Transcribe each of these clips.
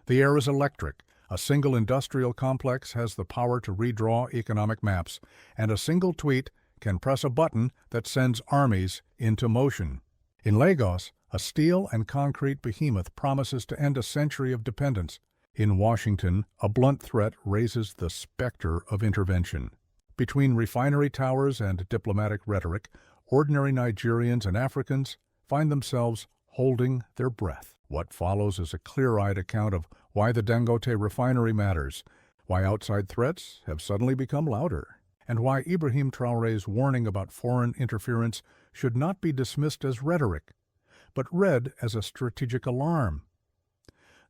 The air is electric. A single industrial complex has the power to redraw economic maps, and a single tweet can press a button that sends armies into motion. In Lagos, a steel and concrete behemoth promises to end a century of dependence. In Washington, a blunt threat raises the specter of intervention. Between refinery towers and diplomatic rhetoric, ordinary Nigerians and Africans find themselves holding their breath. What follows is a clear-eyed account of why the Dangote Refinery matters, why outside threats have suddenly become louder, and why Ibrahim Traoré's warning about foreign interference should not be dismissed as rhetoric, but read as a strategic alarm.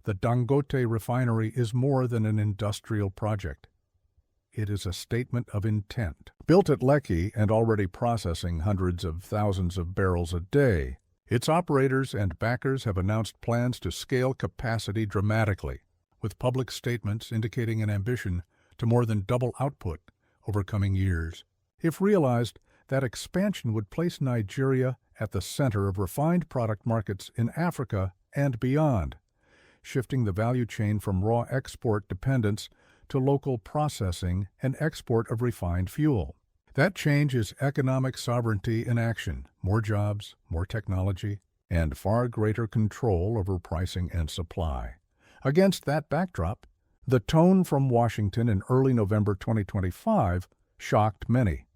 The Dangote Refinery is more than an industrial project. It is a statement of intent. Built at Lekki and already processing hundreds of thousands of barrels a day, its operators and backers have announced plans to scale capacity dramatically, with public statements indicating an ambition to more than double output over coming years. If realized, that expansion would place Nigeria at the center of refined product markets in Africa and beyond, shifting the value chain from raw export dependence to local processing and export of refined fuel. That change is economic sovereignty in action: more jobs, more technology, and far greater control over pricing and supply. Against that backdrop, the tone from Washington in early November 2025 shocked many.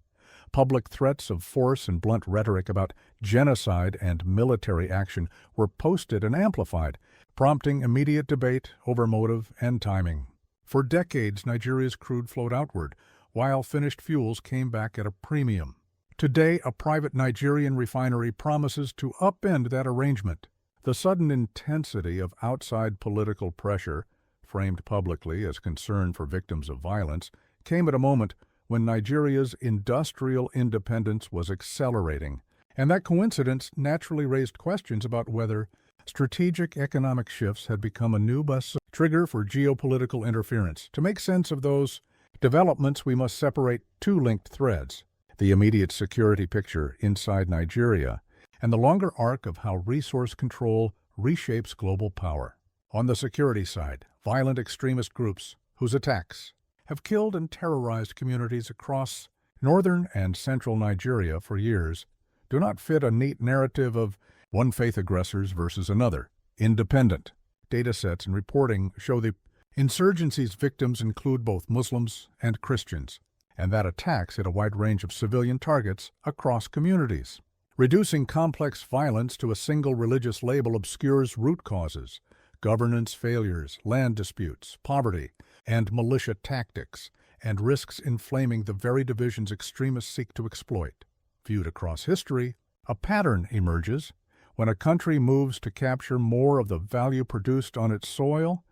Public threats of force and blunt rhetoric about genocide and military action were posted and amplified, prompting immediate debate over motive and timing. For decades, Nigeria's crude flowed outward, while finished fuels came back at a premium. Today, a private Nigerian refinery promises to upend that arrangement. The sudden intensity of outside political pressure, framed publicly as concern for victims of violence, came at a moment when Nigeria's industrial independence was accelerating, and that coincidence naturally raised questions about whether strategic economic shifts had become a new trigger for geopolitical interference. To make sense of those developments, we must separate two linked threads: the immediate security picture inside Nigeria and the longer arc of how resource control reshapes global power. On the security side, violent extremist groups whose attacks have killed and terrorized communities across northern and central Nigeria for years do not fit a neat narrative of one faith aggressors versus another. Independent data sets and reporting show the insurgency's victims include both Muslims and Christians, and that attacks hit a wide range of civilian targets across communities. Reducing complex violence to a single religious label obscures root causes: governance failures, land disputes, poverty, and militia tactics, and risks inflaming the very divisions extremists seek to exploit. Viewed across history, a pattern emerges. When a country moves to capture more of the value produced on its soil,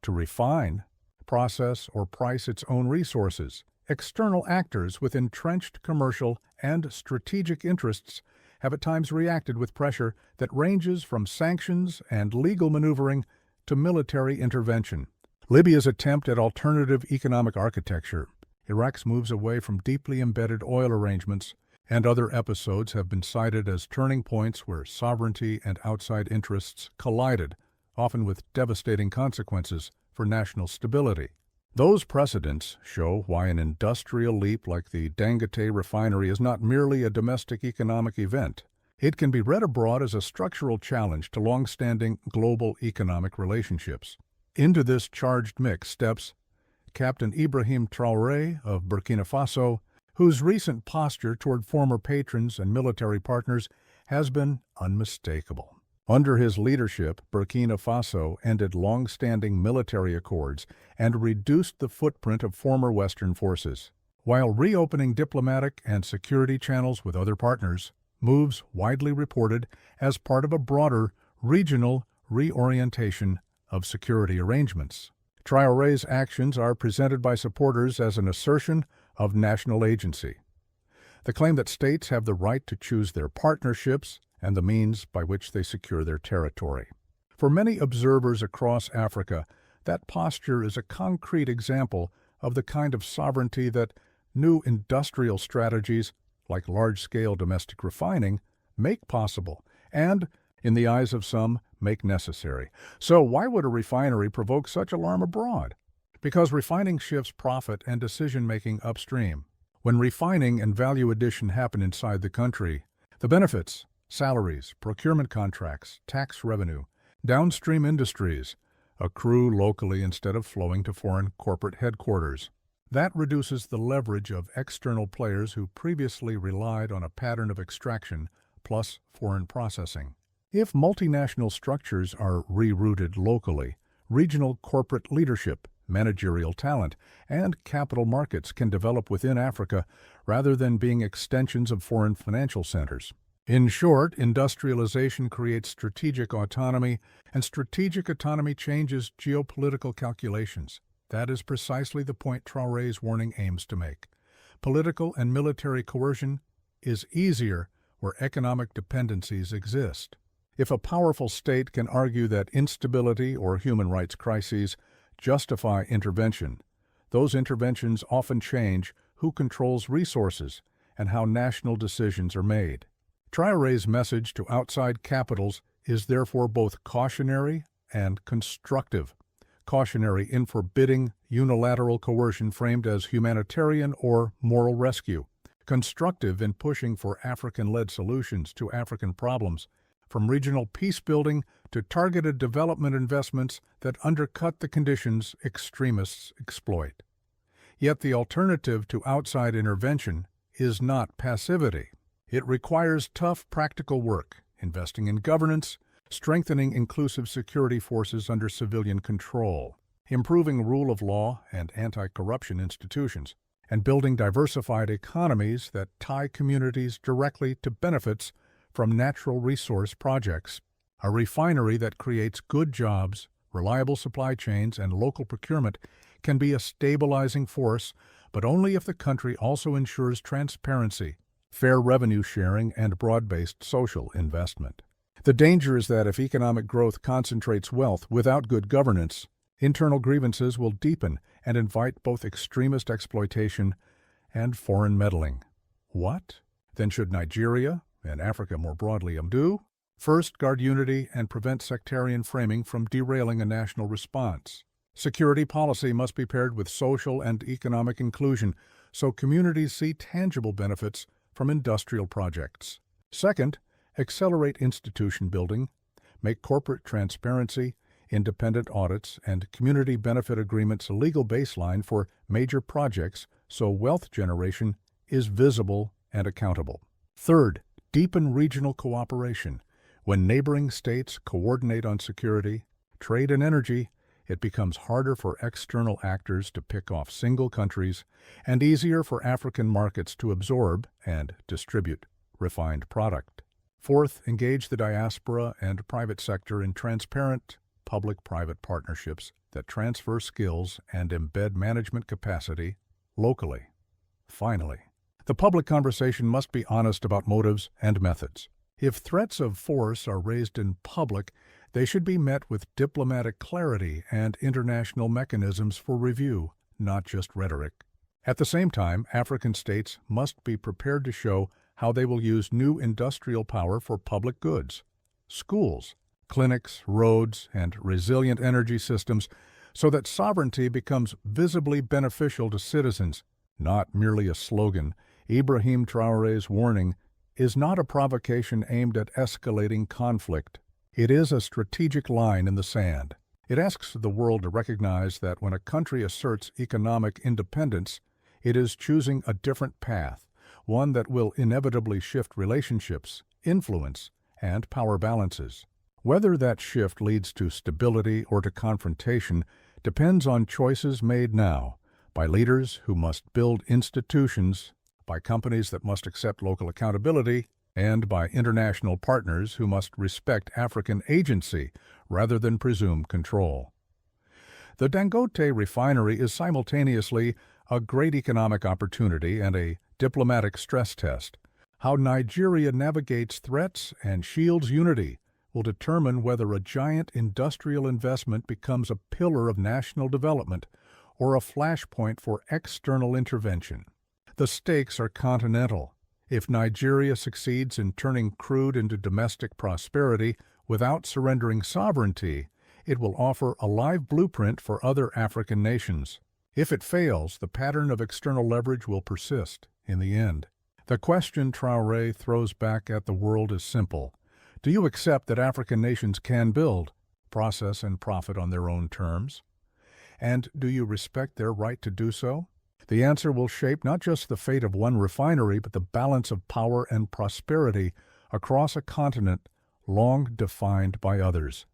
to refine, process, or price its own resources, external actors with entrenched commercial and strategic interests have at times reacted with pressure that ranges from sanctions and legal maneuvering to military intervention. Libya's attempt at alternative economic architecture, Iraq's moves away from deeply embedded oil arrangements, and other episodes have been cited as turning points where sovereignty and outside interests collided, often with devastating consequences for national stability. Those precedents show why an industrial leap like the Dangote Refinery is not merely a domestic economic event. It can be read abroad as a structural challenge to long-standing global economic relationships. Into this charged mix steps Captain Ibrahim Traoré of Burkina Faso, whose recent posture toward former patrons and military partners has been unmistakable. Under his leadership, Burkina Faso ended long-standing military accords and reduced the footprint of former Western forces, while reopening diplomatic and security channels with other partners, moves widely reported as part of a broader regional reorientation of security arrangements. Traoré's actions are presented by supporters as an assertion of national agency, the claim that states have the right to choose their partnerships and the means by which they secure their territory. For many observers across Africa, that posture is a concrete example of the kind of sovereignty that new industrial strategies, like large-scale domestic refining, make possible, and, in the eyes of some, make necessary. So why would a refinery provoke such alarm abroad? Because refining shifts profit and decision-making upstream. When refining and value addition happen inside the country, the benefits, salaries, procurement contracts, tax revenue, downstream industries accrue locally instead of flowing to foreign corporate headquarters. That reduces the leverage of external players who previously relied on a pattern of extraction plus foreign processing. If multinational structures are rerouted locally, regional corporate leadership, managerial talent, and capital markets can develop within Africa rather than being extensions of foreign financial centers. In short, industrialization creates strategic autonomy, and strategic autonomy changes geopolitical calculations. That is precisely the point Traoré's warning aims to make. Political and military coercion is easier where economic dependencies exist. If a powerful state can argue that instability or human rights crises justify intervention, those interventions often change who controls resources and how national decisions are made. Traoré's message to outside capitals is therefore both cautionary and constructive. Cautionary in forbidding unilateral coercion framed as humanitarian or moral rescue. Constructive in pushing for African-led solutions to African problems, from regional peace-building to targeted development investments that undercut the conditions extremists exploit. Yet the alternative to outside intervention is not passivity. It requires tough practical work, investing in governance, strengthening inclusive security forces under civilian control, improving rule of law and anti-corruption institutions, and building diversified economies that tie communities directly to benefits from natural resource projects. A refinery that creates good jobs, reliable supply chains, and local procurement can be a stabilizing force, but only if the country also ensures transparency, fair revenue sharing, and broad-based social investment. The danger is that if economic growth concentrates wealth without good governance, internal grievances will deepen and invite both extremist exploitation and foreign meddling. What? Then should Nigeria, and Africa more broadly, do? First, guard unity and prevent sectarian framing from derailing a national response. Security policy must be paired with social and economic inclusion so communities see tangible benefits from industrial projects. Second, accelerate institution building, make corporate transparency, independent audits, and community benefit agreements a legal baseline for major projects so wealth generation is visible and accountable. Third, deepen regional cooperation. When neighboring states coordinate on security, trade, and energy, it becomes harder for external actors to pick off single countries and easier for African markets to absorb and distribute refined product. Fourth, engage the diaspora and private sector in transparent public-private partnerships that transfer skills and embed management capacity locally. Finally, the public conversation must be honest about motives and methods. If threats of force are raised in public, they should be met with diplomatic clarity and international mechanisms for review, not just rhetoric. At the same time, African states must be prepared to show how they will use new industrial power for public goods, schools, clinics, roads, and resilient energy systems so that sovereignty becomes visibly beneficial to citizens, not merely a slogan. Ibrahim Traoré's warning is not a provocation aimed at escalating conflict. It is a strategic line in the sand. It asks the world to recognize that when a country asserts economic independence, it is choosing a different path, one that will inevitably shift relationships, influence, and power balances. Whether that shift leads to stability or to confrontation depends on choices made now by leaders who must build institutions, by companies that must accept local accountability, and by international partners who must respect African agency rather than presume control. The Dangote Refinery is simultaneously a great economic opportunity and a diplomatic stress test. How Nigeria navigates threats and shields unity will determine whether a giant industrial investment becomes a pillar of national development or a flashpoint for external intervention. The stakes are continental. If Nigeria succeeds in turning crude into domestic prosperity Without surrendering sovereignty, it will offer a live blueprint for other African nations. If it fails, the pattern of external leverage will persist in the end. The question Traoré throws back at the world is simple. Do you accept that African nations can build, process, and profit on their own terms? And do you respect their right to do so? The answer will shape not just the fate of one refinery, but the balance of power and prosperity across a continent long defined by others.